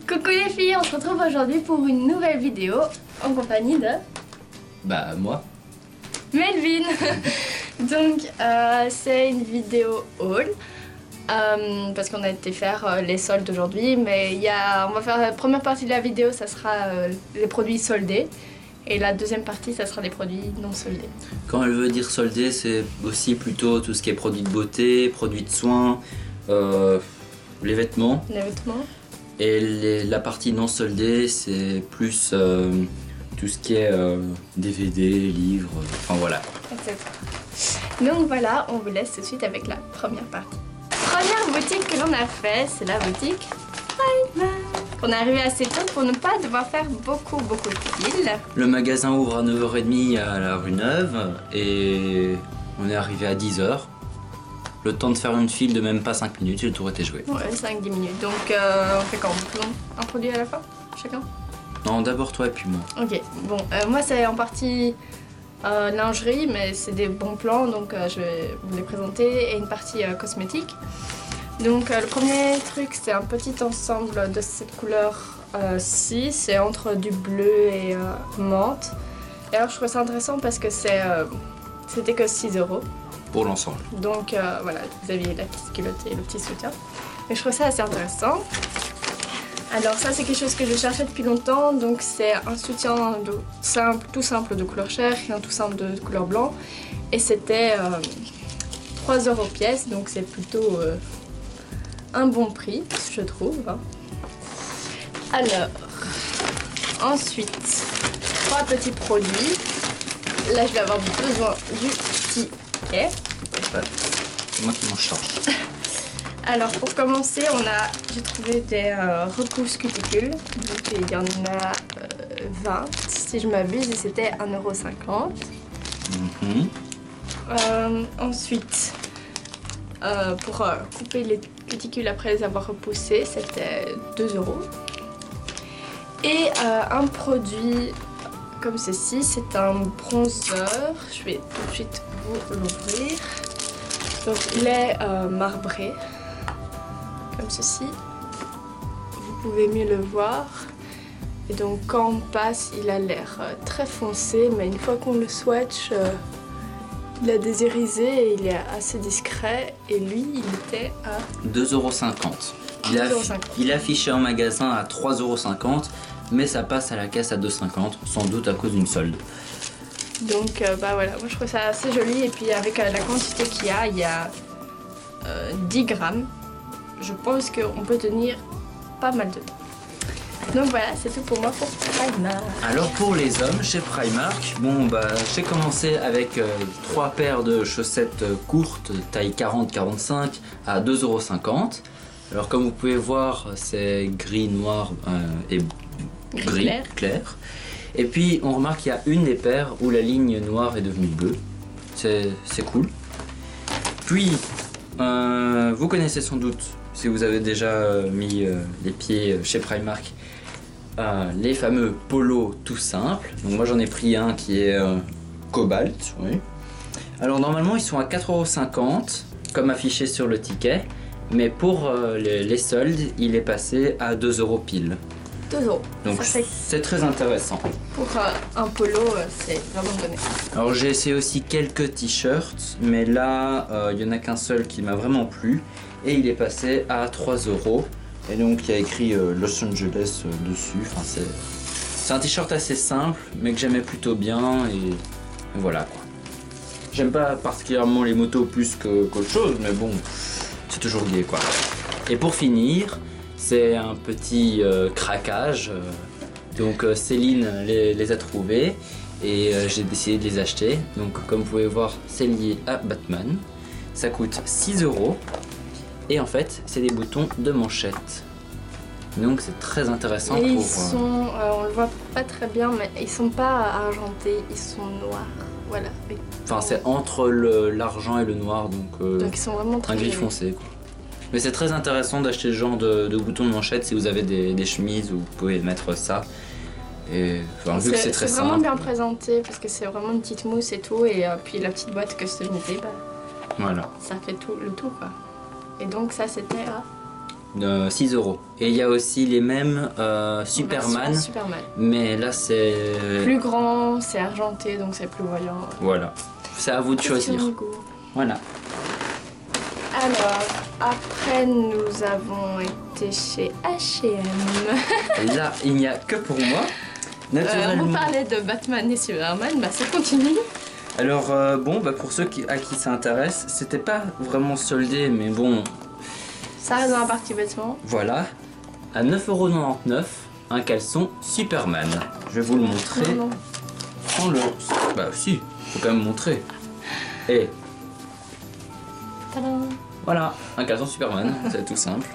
Coucou les filles, on se retrouve aujourd'hui pour une nouvelle vidéo en compagnie de... Bah moi. Melvin. Donc c'est une vidéo haul parce qu'on a été faire les soldes aujourd'hui, mais on va faire la première partie de la vidéo, ça sera les produits soldés. Et la deuxième partie, ça sera les produits non soldés. Quand elle veut dire soldé, c'est aussi plutôt tout ce qui est produits de beauté, produits de soins, les vêtements. Les vêtements. Et la partie non soldée, c'est plus tout ce qui est DVD, livres, enfin voilà. Etc. Donc voilà, on vous laisse tout de suite avec la première partie. Première boutique que l'on a fait, c'est la boutique Primark. On est arrivé assez tôt pour ne pas devoir faire beaucoup de files. Le magasin ouvre à 9h30 à la rue Neuve et on est arrivé à 10h. Le temps de faire une file de même pas 5 minutes et le tour était joué. Ouais, 5-10 minutes. Donc on fait quand un produit à la fois, chacun? Non, d'abord toi et puis moi. Ok, bon, moi c'est en partie lingerie, mais c'est des bons plans, donc je vais vous les présenter, et une partie cosmétique. Donc le premier truc, c'est un petit ensemble de cette couleur-ci, c'est entre du bleu et menthe. Et alors je trouve ça intéressant parce que c'était que 6 €. Pour l'ensemble. Donc voilà, vous aviez la petite culotte et le petit soutien. Mais je trouve ça assez intéressant. Alors ça c'est quelque chose que je cherchais depuis longtemps, donc c'est un soutien tout simple de couleur chair et un tout simple de couleur blanc. Et c'était 3 € pièce, donc c'est plutôt un bon prix, je trouve. Alors, ensuite, 3 petits produits. Là je vais avoir besoin du ticket. C'est moi qui m'en charge. Alors pour commencer, j'ai trouvé des repousses cuticules. Donc il y en a 20 si je m'abuse et c'était 1,50 €. Ensuite, pour couper les cuticules après les avoir repoussées, c'était 2 €. Et un produit comme ceci, c'est un bronzer. Je vais tout de suite vous l'ouvrir. Donc il est marbré. Comme ceci, vous pouvez mieux le voir. Et donc quand on passe, il a l'air très foncé, mais une fois qu'on le swatch, il a des irisés et il est assez discret. Et lui, il était à 2,50 €. Il est affiché en magasin à 3,50 €, mais ça passe à la caisse à 2,50 €, sans doute à cause d'une solde. Donc bah voilà, moi je trouve ça assez joli. Et puis avec la quantité qu'il y a 10 grammes. Je pense qu'on peut tenir pas mal de temps. Donc voilà, c'est tout pour moi pour Primark. Alors pour les hommes chez Primark, bon bah j'ai commencé avec 3 paires de chaussettes courtes taille 40-45 à 2,50 €. Alors comme vous pouvez voir, c'est gris, noir et gris clair. Et puis on remarque qu'il y a une des paires où la ligne noire est devenue bleue. C'est cool. Puis vous connaissez sans doute, si vous avez déjà mis les pieds chez Primark, les fameux polos tout simples. Donc moi j'en ai pris un qui est cobalt. Oui. Alors normalement ils sont à 4,50 € comme affiché sur le ticket, mais pour les soldes il est passé à 2 € pile. 2 €. Donc c'est très intéressant. Pour un polo, c'est vraiment donné. Alors j'ai essayé aussi quelques t-shirts, mais là il n'y en a qu'un seul qui m'a vraiment plu. Et il est passé à 3 €. Et donc il y a écrit Los Angeles dessus. Enfin, c'est un t-shirt assez simple, mais que j'aimais plutôt bien. Et voilà quoi. J'aime pas particulièrement les motos plus qu'autre chose, mais bon, c'est toujours lié quoi. Et pour finir, c'est un petit craquage. Donc Céline les a trouvés et j'ai décidé de les acheter. Donc comme vous pouvez voir, c'est lié à Batman. Ça coûte 6 €. Et en fait, c'est des boutons de manchette. Donc c'est très intéressant. Et ils sont, on le voit pas très bien, mais ils sont pas argentés, ils sont noirs. Voilà. Enfin, c'est entre l'argent et le noir, donc ils sont vraiment très un gris foncé quoi. Mais c'est très intéressant d'acheter ce genre de boutons de manchette si vous avez des chemises où vous pouvez mettre ça. Et enfin, vu que c'est très simple. C'est vraiment bien présenté parce que c'est vraiment une petite mousse et tout. Et puis la petite boîte customisée, bah, voilà. ça fait le tout quoi. Et donc ça c'était à 6 euros. Et il y a aussi les mêmes Superman, Superman. mais là c'est... Plus grand, c'est argenté, donc c'est plus voyant. Voilà, c'est à vous de choisir. Voilà. Alors, après nous avons été chez H&M. Là, il n'y a que pour moi. Naturellement. On parlait de Batman et Superman, bah ça continue. Alors bon, pour ceux à qui ça intéresse, c'était pas vraiment soldé, mais bon... Ça reste dans la partie vêtements. Voilà, à 9,99 € un caleçon Superman. Je vais vous le montrer. Non. Prends-le. Bah si, faut quand même montrer. Et Tadam. voilà, un caleçon Superman, c'est tout simple.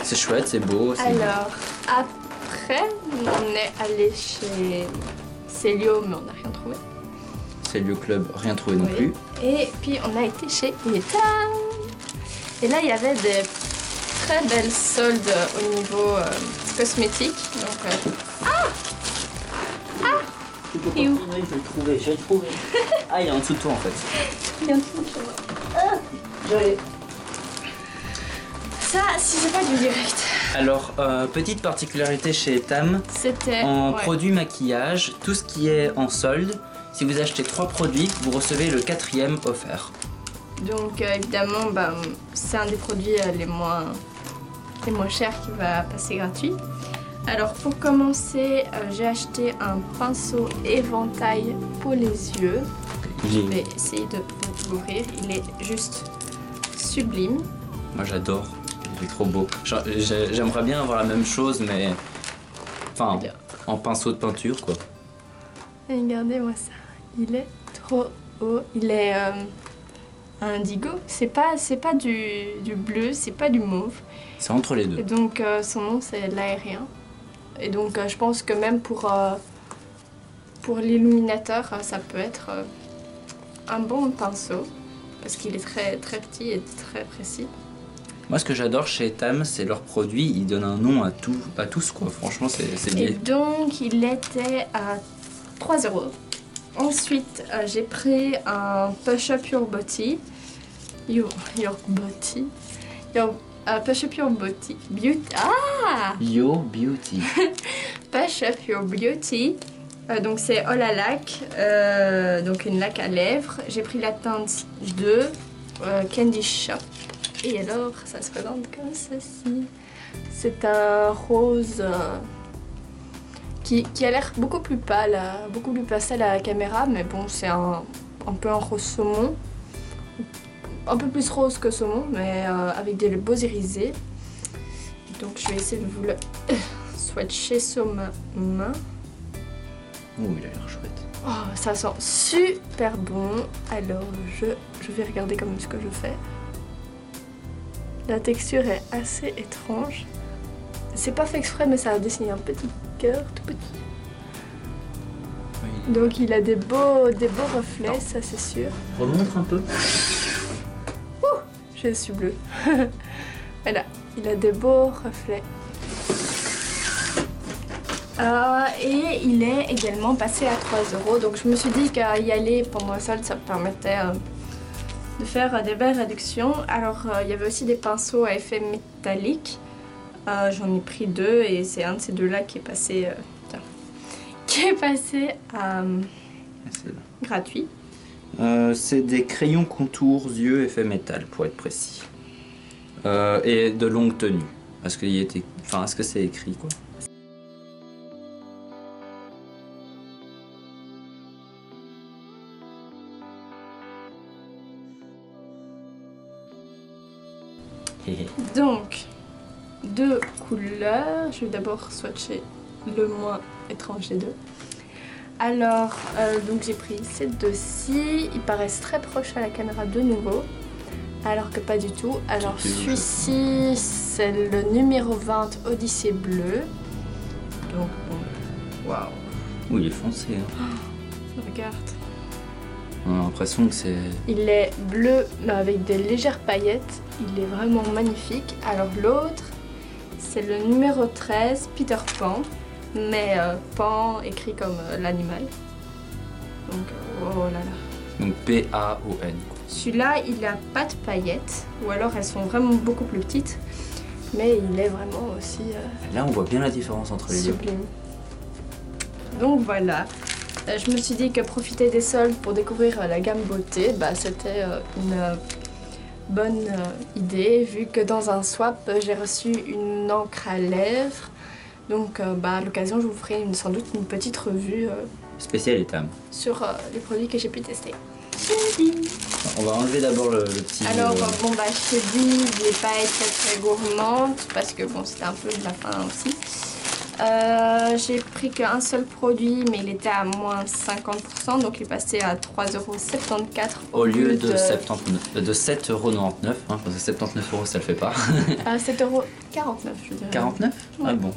C'est chouette, c'est beau. Alors, après, on est allé chez Célio, mais on n'a rien trouvé. C'est le club, rien trouvé non plus. Et puis on a été chez Yeta. Et là, il y avait des très belles soldes au niveau cosmétique. Donc, Et où? Je vais le trouver. Ah, il est en dessous de toi en fait. il y a un truc chez moi. Joli. Ça, si c'est pas du direct. Alors, petite particularité chez Etam, C'était en produits maquillage, tout ce qui est en solde, si vous achetez 3 produits, vous recevez le 4e offert. Donc évidemment, c'est un des produits les moins chers qui va passer gratuit. Alors pour commencer, j'ai acheté un pinceau éventail pour les yeux. Je vais essayer de l'ouvrir, il est juste sublime. Moi j'adore, il est trop beau. J'aimerais bien avoir la même chose, mais enfin en pinceau de peinture quoi. Regardez-moi ça, il est trop haut, il est indigo, c'est pas du bleu, c'est pas du mauve. C'est entre les deux. Et donc son nom c'est l'aérien. Et donc je pense que même pour l'illuminateur, ça peut être un bon pinceau parce qu'il est très très petit et très précis. Moi ce que j'adore chez Etam, c'est leurs produits, ils donnent un nom à tous quoi. Franchement c'est bien. Et donc il était à 3 €. Ensuite, j'ai pris un Push Up Your Body. Push Up Your Body. Yo Beauty. Push Up Your Beauty. Donc c'est All à lac, donc une laque à lèvres. J'ai pris la teinte 2, Candy Shop. Et alors, ça se présente comme ceci. C'est un rose qui a l'air beaucoup plus pâle, beaucoup plus pastel à la caméra, mais bon, c'est un peu un rose saumon. Un peu plus rose que saumon, mais avec des beaux irisés. Donc je vais essayer de vous le swatcher sur ma main. Oh, il a l'air chouette. Oh, ça sent super bon. Alors je vais regarder comme ce que je fais. La texture est assez étrange. C'est pas fait exprès, mais ça a dessiné un petit cœur tout petit. Oui. Donc il a des beaux reflets, ça c'est sûr. Remontre un peu. Je suis bleue. Voilà, il a des beaux reflets. Et il est également passé à 3 €. Donc je me suis dit qu'y aller pendant le solde, ça me permettait de faire des belles réductions. Alors il y avait aussi des pinceaux à effet métallique. J'en ai pris 2 et c'est un de ces deux-là qui est passé, gratuit. C'est des crayons contours yeux effet métal pour être précis. Et de longue tenue. Est-ce que c'est écrit quoi? Donc, 2 couleurs. Je vais d'abord swatcher le moins étrange des deux. Alors, donc j'ai pris ces deux-ci. Ils paraissent très proches à la caméra de nouveau, alors que pas du tout. Alors celui-ci, c'est le numéro 20 Odyssée Bleue. Donc, bon, waouh. Oui, il est foncé. Hein. Regarde. On a l'impression que c'est... Il est bleu, mais avec des légères paillettes. Il est vraiment magnifique. Alors l'autre, c'est le numéro 13, Peter Pan. Mais Pan écrit comme l'animal. Donc, oh là là. Donc P-A-O-N. Celui-là, il a pas de paillettes. Ou alors elles sont vraiment beaucoup plus petites. mais il est vraiment aussi Là, on voit bien la différence entre les deux. sublime. Donc voilà, je me suis dit que profiter des soldes pour découvrir la gamme beauté, c'était une bonne idée, vu que dans un swap, j'ai reçu une encre à lèvres. Donc à l'occasion, je vous ferai sans doute une petite revue Spécial étam. sur les produits que j'ai pu tester. On va enlever d'abord le petit... Alors je t'ai dit, je n'ai pas été très gourmande parce que bon, c'était un peu de la faim aussi. J'ai pris qu'un seul produit, mais il était à moins 50%, donc il est passé à 3,74 € Au lieu de 7,99 €, hein, parce que 79 € ça le fait pas. 7,49 €, je dirais. 49 ? Ah bon.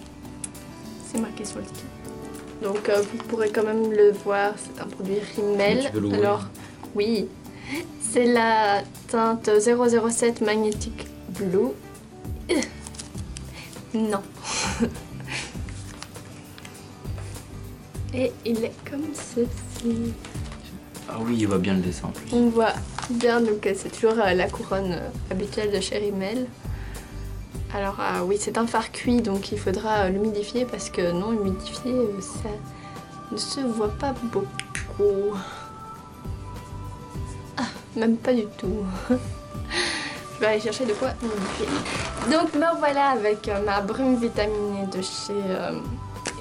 C'est marqué sur le ticket. Donc vous pourrez quand même le voir, c'est un produit Rimmel. Tu veux l'ouvrir ? Alors oui, c'est la teinte 007 Magnetic Blue. Non. Et il est comme ceci. Ah oui, il voit bien le dessin en plus. On voit bien, donc c'est toujours la couronne habituelle de chez Rimmel. Alors oui, c'est un fard cuit, donc il faudra l'humidifier parce que non humidifié, ça ne se voit pas beaucoup. Ah, même pas du tout. Je vais aller chercher de quoi humidifier. Donc me voilà avec ma brume vitaminée de chez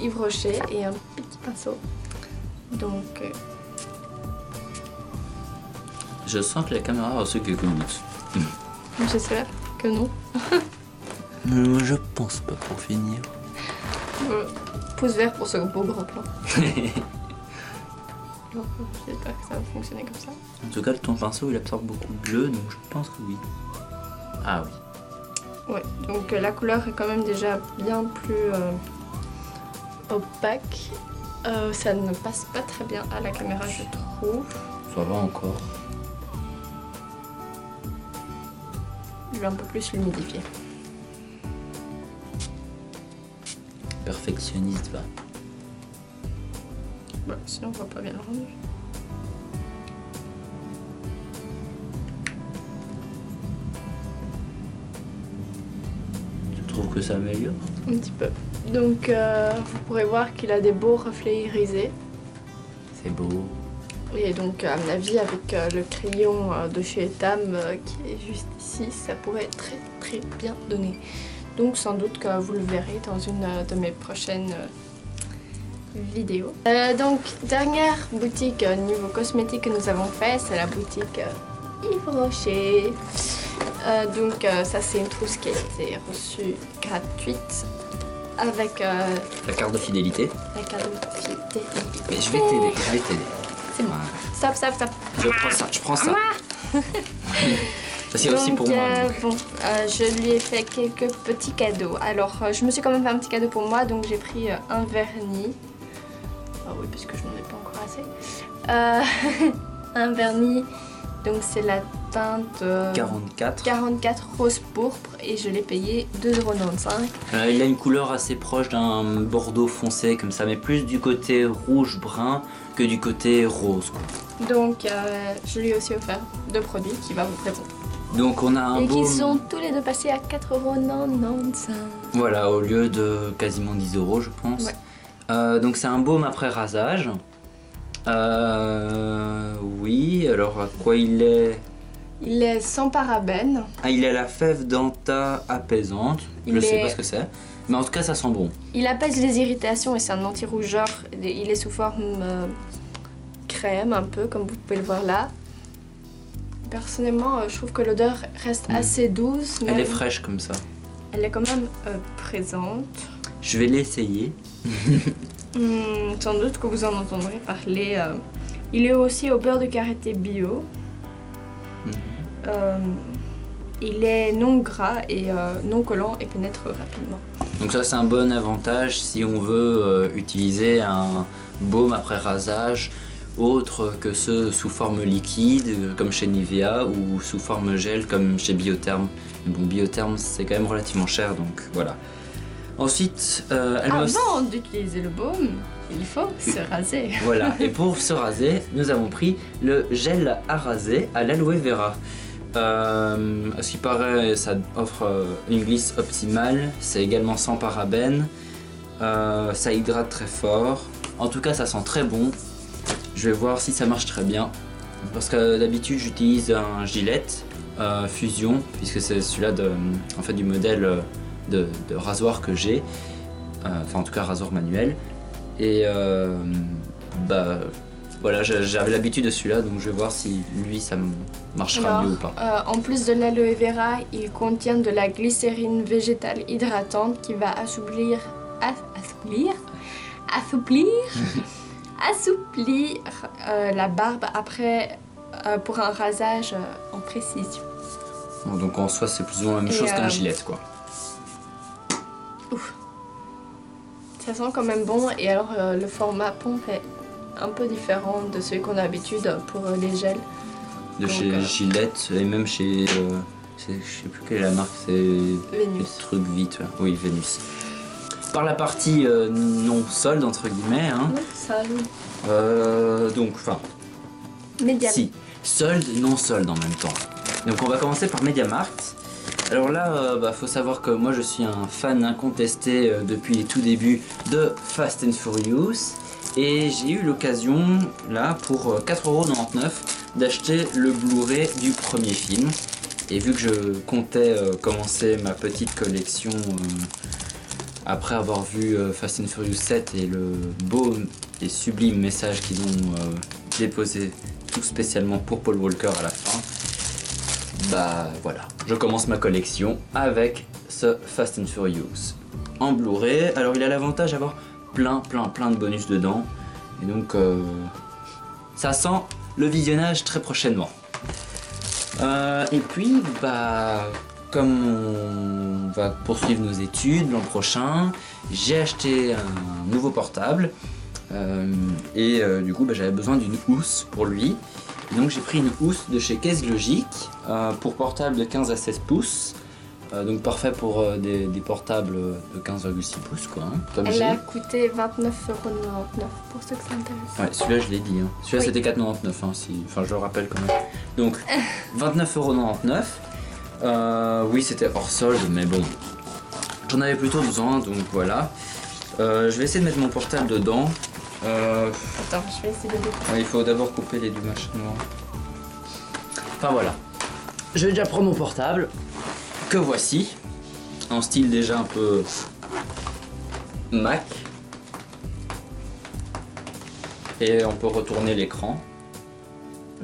Yves Rocher et un petit pinceau. Donc Je sens que la caméra a reçu quelques gouttes. j'espère que non. Je pense pas pour finir. Pouce vert pour ce beau gros plan. Alors, j'espère que ça va fonctionner comme ça. En tout cas, ton pinceau il absorbe beaucoup de bleu, donc je pense que oui. Ah oui. Ouais, donc la couleur est quand même déjà bien plus opaque. Ça ne passe pas très bien à la caméra, je trouve. Ça va encore. Je vais un peu plus l'humidifier. Perfectionniste va. Bon, sinon on voit pas bien le rendu. Tu trouves que ça améliore ? Un petit peu. Donc vous pourrez voir qu'il a des beaux reflets irisés. C'est beau. Et donc à mon avis avec le crayon de chez Etam qui est juste ici, ça pourrait être très très bien donné. Donc sans doute que vous le verrez dans une de mes prochaines vidéos. Donc dernière boutique niveau cosmétique que nous avons fait, c'est la boutique Yves Rocher. Donc ça c'est une trousse qui a été reçue gratuite avec La carte de fidélité. la carte de fidélité. Mais je vais t'aider, C'est bon. Voilà. Stop. Je prends ça. Ça c'est aussi pour moi. Je lui ai fait quelques petits cadeaux. Alors, je me suis quand même fait un petit cadeau pour moi, donc j'ai pris un vernis. Ah oui, parce que je n'en ai pas encore assez. Un vernis, donc c'est la teinte 44 rose pourpre et je l'ai payé 2,95 €. Il a une couleur assez proche d'un bordeaux foncé comme ça, mais plus du côté rouge-brun que du côté rose, quoi. Donc, je lui ai aussi offert 2 produits qui va vous répondre. Donc on a un et baume... qui sont tous les deux passés à 4,95 €. Voilà, au lieu de quasiment 10 € je pense. Ouais. Donc c'est un baume après rasage. Oui, alors à quoi il est? Il est sans parabènes. Ah, il est la fève d'Anta apaisante. Je sais pas ce que c'est. Mais en tout cas, ça sent bon. Il apaise les irritations et c'est un anti-rougeur. Il est sous forme crème, un peu, comme vous pouvez le voir là. Personnellement, je trouve que l'odeur reste assez douce. Elle est fraîche comme ça. Elle est quand même présente. Je vais l'essayer. Sans doute que vous en entendrez parler. Il est aussi au beurre de karité bio. Il est non gras et non collant et pénètre rapidement. Donc ça c'est un bon avantage si on veut utiliser un baume après rasage autre que ceux sous forme liquide comme chez Nivea ou sous forme gel comme chez Biotherm. Mais bon, Biotherm c'est quand même relativement cher donc voilà. Ensuite, avant d'utiliser le baume, il faut se raser. Voilà, et pour se raser, nous avons pris le gel à raser à l'aloe vera. À ce qui paraît, ça offre une glisse optimale. C'est également sans parabènes. Ça hydrate très fort. En tout cas, ça sent très bon. Je vais voir si ça marche très bien. Parce que d'habitude, j'utilise un Gillette Fusion, puisque c'est celui-là en fait, du modèle de rasoir que j'ai. Enfin, en tout cas, rasoir manuel. Et voilà, j'avais l'habitude de celui-là, donc je vais voir si lui, ça marchera mieux ou pas. En plus de l'aloe vera, il contient de la glycérine végétale hydratante qui va assouplir la barbe après pour un rasage en précision. Bon, donc en soi c'est plus ou moins la même chose qu'un Gillette quoi. Ouf. Ça sent quand même bon et alors le format pompe est un peu différent de celui qu'on a l'habitude pour les gels. De donc, chez Gillette et même chez... je sais plus quelle est la marque, c'est... Vénus. Truc vite, ouais. Oui, Vénus. Par la partie non solde entre guillemets. Hein. Oui, solde. Donc, enfin... Mediamarkt. Si, solde, non solde en même temps. Donc on va commencer par Mediamarkt. Alors là, faut savoir que moi je suis un fan incontesté depuis les tout débuts de Fast and Furious. Et j'ai eu l'occasion, là, pour 4,99 € d'acheter le Blu-ray du premier film. Et vu que je comptais commencer ma petite collection après avoir vu Fast and Furious 7 et le beau et sublime message qu'ils ont déposé tout spécialement pour Paul Walker à la fin, bah voilà, je commence ma collection avec ce Fast and Furious en Blu-ray. Alors il a l'avantage d'avoir plein de bonus dedans et donc ça sent le visionnage très prochainement. Et puis bah comme on va poursuivre nos études l'an prochain, j'ai acheté un nouveau portable du coup j'avais besoin d'une housse pour lui. Et donc j'ai pris une housse de chez Case Logic pour portable de 15 à 16 pouces. Donc parfait pour des portables de 15,6 pouces quoi. Hein, comme elle a coûté 29,99 € pour ceux que ça intéresse. Ouais, celui-là je l'ai dit. Hein. Celui-là c'était 4,99 €, hein, enfin je le rappelle quand même. Donc 29,99 €. Oui c'était hors solde mais bon. J'en avais plutôt besoin donc voilà. Je vais essayer de mettre mon portable dedans. Attends, je vais essayer de découper. Ouais, il faut d'abord couper les deux machins noirs. Enfin voilà. Je vais déjà prendre mon portable. Que voici, en style déjà un peu Mac. Et on peut retourner l'écran.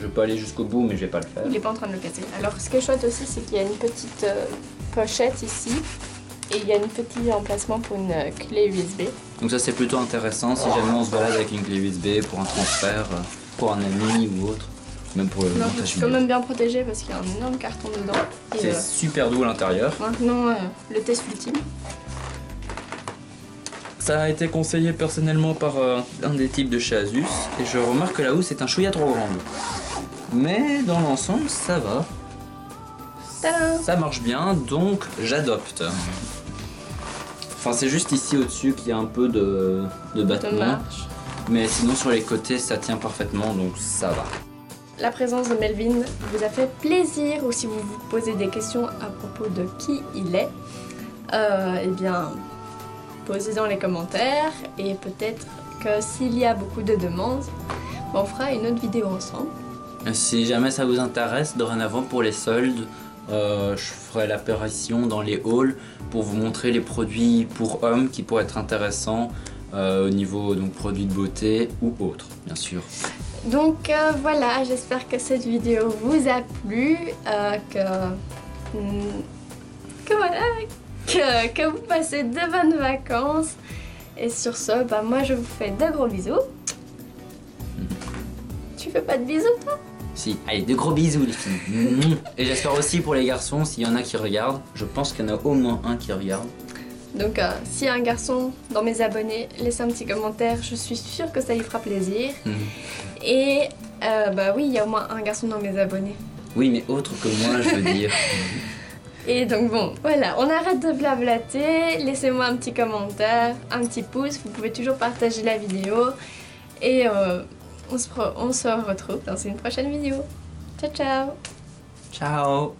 Je peux aller jusqu'au bout mais je vais pas le faire. Il est pas en train de le casser. Alors ce qui est chouette aussi c'est qu'il y a une petite pochette ici. Et il y a un petit emplacement pour une clé USB. Donc ça c'est plutôt intéressant si jamais on se balade avec une clé USB pour un transfert, pour un ami ou autre. Même pour le montage vidéo. Je suis quand même bien protégée parce qu'il y a un énorme carton dedans. C'est super doux à l'intérieur. Maintenant, le test ultime. Ça a été conseillé personnellement par un des types de chez Asus. Et je remarque que la housse est un chouïa trop grande. Mais dans l'ensemble, ça va. Tadam! Ça marche bien, donc j'adopte. Enfin, c'est juste ici au-dessus qu'il y a un peu de battement. Mais sinon, sur les côtés, ça tient parfaitement, donc ça va. La présence de Melvin vous a fait plaisir, ou si vous vous posez des questions à propos de qui il est, eh bien, posez dans les commentaires et peut-être que s'il y a beaucoup de demandes, on fera une autre vidéo ensemble. Si jamais ça vous intéresse, dorénavant pour les soldes, je ferai l'apparition dans les hauls pour vous montrer les produits pour hommes qui pourraient être intéressants au niveau donc produits de beauté ou autres, bien sûr. Donc voilà, j'espère que cette vidéo vous a plu, que vous passez de bonnes vacances. Et sur ce, bah, moi je vous fais de gros bisous. Tu fais pas de bisous toi? Si, allez, de gros bisous les filles. Et j'espère aussi pour les garçons, s'il y en a qui regardent, je pense qu'il y en a au moins un qui regarde. Donc s'il y a un garçon dans mes abonnés, laissez un petit commentaire, je suis sûre que ça lui fera plaisir. Et bah oui, il y a au moins un garçon dans mes abonnés. Oui, mais autre que moi, je veux dire. Et donc bon, voilà, on arrête de blablater, laissez-moi un petit commentaire, un petit pouce, vous pouvez toujours partager la vidéo. Et on se retrouve dans une prochaine vidéo. Ciao ciao! Ciao.